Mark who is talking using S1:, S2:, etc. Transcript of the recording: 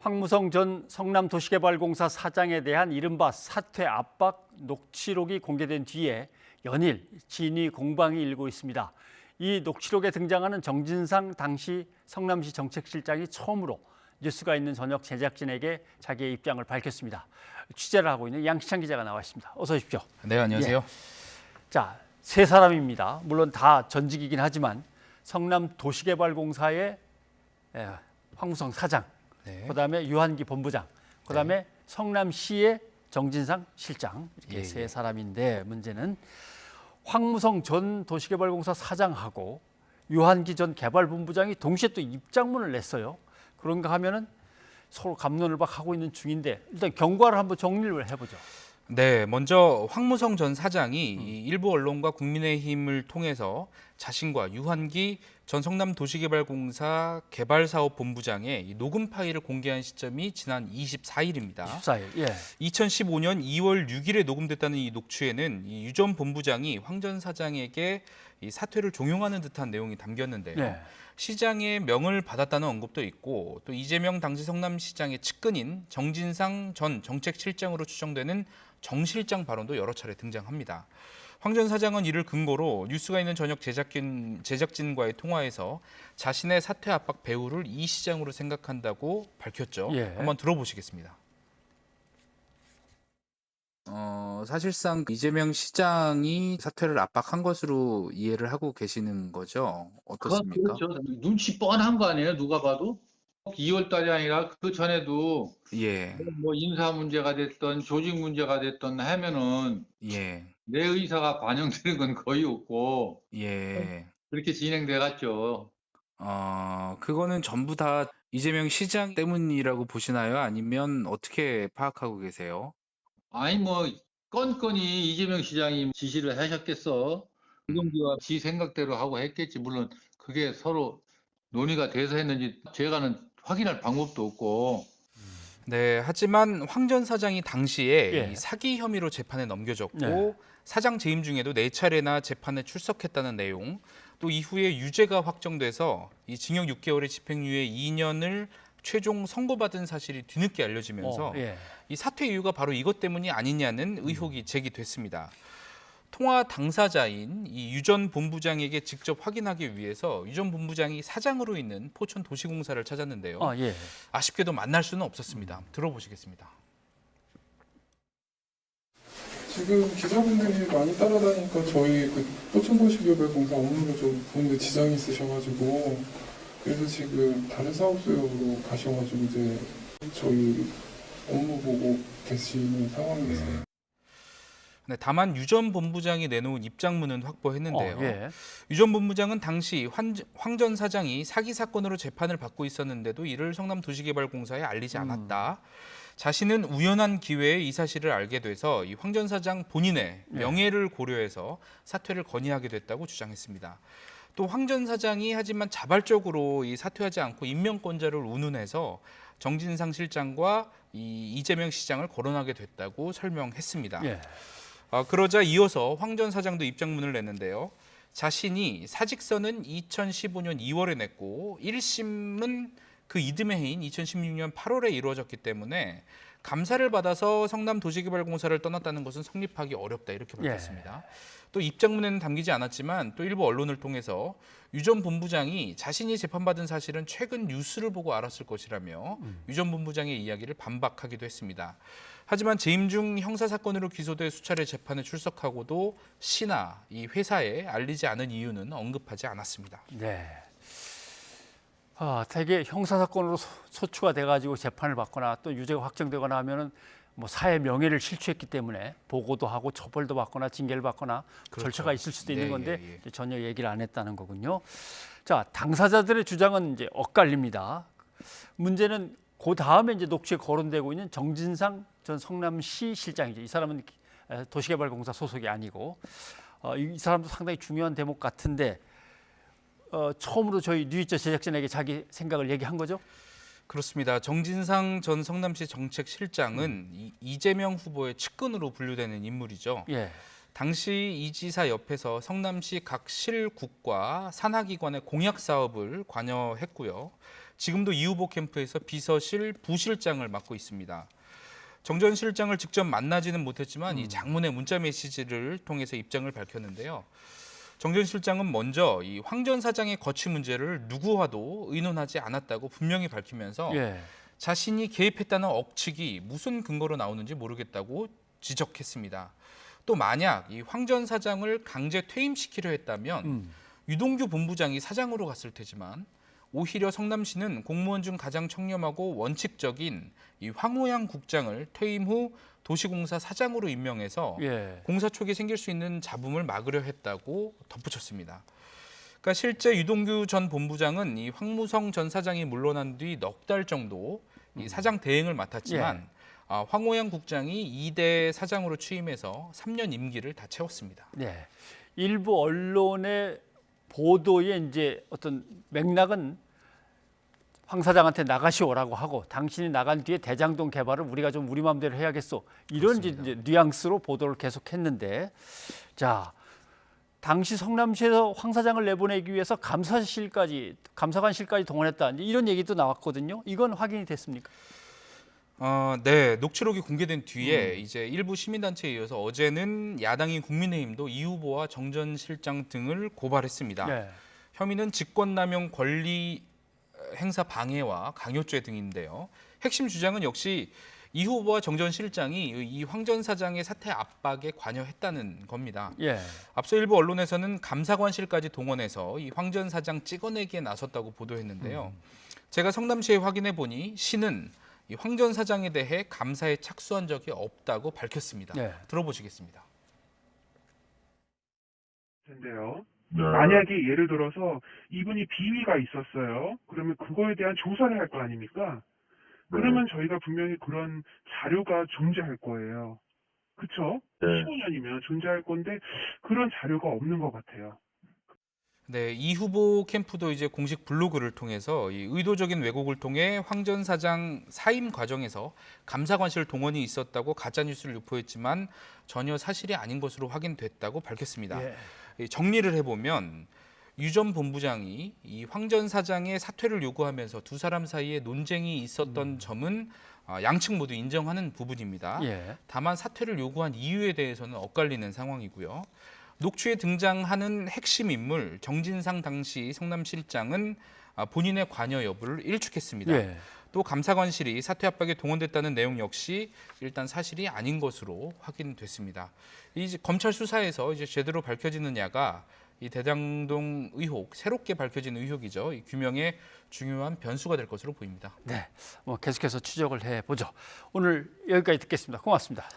S1: 황무성 전 성남도시개발공사 사장에 대한 이른바 사퇴 압박 녹취록이 공개된 뒤에 연일 진위 공방이 일고 있습니다. 이 녹취록에 등장하는 정진상 당시 성남시 정책실장이 처음으로 뉴스가 있는 저녁 제작진에게 자기의 입장을 밝혔습니다. 취재를 하고 있는 양시창 기자가 나와 있습니다. 어서 오십시오.
S2: 네, 안녕하세요.
S1: 예. 자, 세 사람입니다. 물론 다 전직이긴 하지만 성남도시개발공사의 황무성 사장,
S2: 네.
S1: 그다음에 유한기 본부장, 그다음에
S2: 네.
S1: 성남시의 정진상 실장 이렇게
S2: 예,
S1: 세 사람인데 문제는 황무성 전 도시개발공사 사장하고 유한기 전 개발본부장이 동시에 또 입장문을 냈어요. 그런가 하면은 서로 갑론을박하고 있는 중인데 일단 경과를 한번 정리를 해보죠.
S2: 네, 먼저 황무성 전 사장이 이 일부 언론과 국민의힘을 통해서 자신과 유한기 전 성남도시개발공사 개발사업본부장의 이 녹음 파일을 공개한 시점이 지난 24일입니다.
S1: 24일. 예.
S2: 2015년 2월 6일에 녹음됐다는 이 녹취에는 이 유 전 본부장이 황 전 사장에게 이 사퇴를 종용하는 듯한 내용이 담겼는데요.
S1: 네.
S2: 시장의 명을 받았다는 언급도 있고 또 이재명 당시 성남시장의 측근인 정진상 전 정책실장으로 추정되는 정 실장 발언도 여러 차례 등장합니다. 황 전 사장은 이를 근거로 뉴스가 있는 저녁 제작진과의 통화에서 자신의 사퇴 압박 배후를 이 시장으로 생각한다고 밝혔죠.
S1: 예.
S2: 한번 들어보시겠습니다. 사실상 이재명 시장이 사퇴를 압박한 것으로 이해를 하고 계시는 거죠? 어떻습니까?
S3: 그렇죠. 눈치 뻔한 거 아니에요? 누가 봐도. 2월 달이 아니라 그 전에도
S2: 예,
S3: 뭐 인사 문제가 됐던 조직 문제가 됐던 하면은
S2: 예,
S3: 내 의사가 반영되는 건 거의 없고
S2: 예.
S3: 그렇게 진행돼 갔죠.
S2: 그거는 전부 다 이재명 시장 때문이라고 보시나요? 아니면 어떻게 파악하고 계세요?
S3: 아니 뭐 건건이 이재명 시장이 지시를 하셨겠어. 유동규가 지 생각대로 하고 했겠지. 물론 그게 서로 논의가 돼서 했는지 제가는 확인할 방법도 없고.
S2: 네, 하지만 황 전 사장이 당시에
S1: 예.
S2: 이 사기 혐의로 재판에 넘겨졌고
S1: 네.
S2: 사장 재임 중에도 4차례나 재판에 출석했다는 내용, 또 이후에 유죄가 확정돼서 이 징역 6개월의 집행유예 2년을 최종 선고받은 사실이 뒤늦게 알려지면서
S1: 예.
S2: 이 사퇴 이유가 바로 이것 때문이 아니냐는 의혹이 제기됐습니다. 통화 당사자인 이 유 전 본부장에게 직접 확인하기 위해서 유 전 본부장이 사장으로 있는 포천도시공사를 찾았는데요.
S1: 예.
S2: 아쉽게도 만날 수는 없었습니다. 들어보시겠습니다.
S4: 지금 기자분들이 많이 따라다니니까 저희 그 포천도시개발공사 업무를 좀 보는데 지장이 있으셔가지고 그래서 지금 다른 사업소로 가셔가지고 이제 저희 업무 보고 계시는 상황이세요.
S2: 네, 다만 유 전 본부장이 내놓은 입장문은 확보했는데요.
S1: 예.
S2: 유 전 본부장은 당시 황 전 사장이 사기 사건으로 재판을 받고 있었는데도 이를 성남도시개발공사에 알리지 않았다. 자신은 우연한 기회에 이 사실을 알게 돼서 이 황 전 사장 본인의 명예를 고려해서 사퇴를 건의하게 됐다고 주장했습니다. 또 황 전 사장이 하지만 자발적으로 이 사퇴하지 않고 임명권자를 운운해서 정진상 실장과 이 이재명 시장을 거론하게 됐다고 설명했습니다.
S1: 예.
S2: 그러자 이어서 황 전 사장도 입장문을 냈는데요. 자신이 사직서는 2015년 2월에 냈고 1심은 그 이듬해 해인 2016년 8월에 이루어졌기 때문에 감사를 받아서 성남도시개발공사를 떠났다는 것은 성립하기 어렵다 이렇게 밝혔습니다. 또 입장문에는 담기지 않았지만 또 일부 언론을 통해서 유 전 본부장이 자신이 재판받은 사실은 최근 뉴스를 보고 알았을 것이라며 유 전 본부장의 이야기를 반박하기도 했습니다. 하지만 재임 중 형사사건으로 기소돼 수차례 재판에 출석하고도 시나 이 회사에 알리지 않은 이유는 언급하지 않았습니다.
S1: 네. 대개 형사 사건으로 소추가 돼가지고 재판을 받거나 또 유죄가 확정되거나 하면은 뭐 사회 명예를 실추했기 때문에 보고도 하고 처벌도 받거나 징계를 받거나
S2: 그렇죠.
S1: 절차가 있을 수도 있는
S2: 네,
S1: 건데
S2: 예, 예.
S1: 전혀 얘기를 안 했다는 거군요. 자, 당사자들의 주장은 이제 엇갈립니다. 문제는 그 다음에 이제 녹취에 거론되고 있는 정진상 전 성남시 실장이죠. 이 사람은 도시개발공사 소속이 아니고 이 사람도 상당히 중요한 대목 같은데 처음으로 저희 뉴이처 제작진에게 자기 생각을 얘기한 거죠?
S2: 그렇습니다. 정진상 전 성남시 정책실장은 이재명 후보의 측근으로 분류되는 인물이죠.
S1: 예.
S2: 당시 이 지사 옆에서 성남시 각 실국과 산하기관의 공약 사업을 관여했고요. 지금도 이 후보 캠프에서 비서실 부실장을 맡고 있습니다. 정 전 실장을 직접 만나지는 못했지만 이 장문의 문자 메시지를 통해서 입장을 밝혔는데요. 정 전 실장은 먼저 이 황 전 사장의 거취 문제를 누구와도 의논하지 않았다고 분명히 밝히면서
S1: 예.
S2: 자신이 개입했다는 억측이 무슨 근거로 나오는지 모르겠다고 지적했습니다. 또 만약 이 황 전 사장을 강제 퇴임시키려 했다면 유동규 본부장이 사장으로 갔을 테지만 오히려 성남시는 공무원 중 가장 청렴하고 원칙적인 이 황호영 국장을 퇴임 후 도시공사 사장으로 임명해서
S1: 예.
S2: 공사 초기에 생길 수 있는 잡음을 막으려 했다고 덧붙였습니다. 그러니까 실제 유동규 전 본부장은 이 황무성 전 사장이 물러난 뒤 넉 달 정도 이 사장 대행을 맡았지만 황호영 국장이 2대 사장으로 취임해서 3년 임기를 다 채웠습니다.
S1: 네. 일부 언론의 보도의 이제 어떤 맥락은 황 사장한테 나가시오라고 하고 당신이 나간 뒤에 대장동 개발을 우리가 좀 우리 마음대로 해야겠소. 이런 이제 뉘앙스로 보도를 계속했는데, 자, 당시 성남시에서 황 사장을 내보내기 위해서 감사관실까지 동원했다. 이런 얘기도 나왔거든요. 이건 확인이 됐습니까?
S2: 네, 녹취록이 공개된 뒤에 이제 일부 시민단체에 이어서 어제는 야당인 국민의힘도 이 후보와 정 전 실장 등을 고발했습니다.
S1: 네.
S2: 혐의는 직권남용 권리 행사 방해와 강요죄 등인데요. 핵심 주장은 역시 이 후보와 정 전 실장이 이 황 전 사장의 사퇴 압박에 관여했다는 겁니다.
S1: 예.
S2: 앞서 일부 언론에서는 감사관실까지 동원해서 이 황 전 사장 찍어내기에 나섰다고 보도했는데요. 제가 성남시에 확인해 보니 시는 이 황 전 사장에 대해 감사에 착수한 적이 없다고 밝혔습니다.
S1: 네.
S2: 들어보시겠습니다.
S5: 인데요. 만약에 예를 들어서 이분이 비위가 있었어요. 그러면 그거에 대한 조사를 할 거 아닙니까? 그러면 저희가 분명히 그런 자료가 존재할 거예요. 그쵸? 15년이면 존재할 건데 그런 자료가 없는 것 같아요.
S2: 네, 이 후보 캠프도 이제 공식 블로그를 통해서 이 의도적인 왜곡을 통해 황 전 사장 사임 과정에서 감사관실 동원이 있었다고 가짜 뉴스를 유포했지만 전혀 사실이 아닌 것으로 확인됐다고 밝혔습니다.
S1: 예.
S2: 정리를 해보면 유 전 본부장이 이 황 전 사장의 사퇴를 요구하면서 두 사람 사이에 논쟁이 있었던 점은 양측 모두 인정하는 부분입니다.
S1: 예.
S2: 다만 사퇴를 요구한 이유에 대해서는 엇갈리는 상황이고요. 녹취에 등장하는 핵심 인물 정진상 당시 성남실장은 본인의 관여 여부를 일축했습니다.
S1: 예.
S2: 또 감사관실이 사퇴 압박에 동원됐다는 내용 역시 일단 사실이 아닌 것으로 확인됐습니다. 이 검찰 수사에서 이제 제대로 밝혀지느냐가 이 대장동 의혹, 새롭게 밝혀진 의혹이죠. 이 규명의 중요한 변수가 될 것으로 보입니다.
S1: 네. 계속해서 추적을 해보죠. 오늘 여기까지 듣겠습니다. 고맙습니다.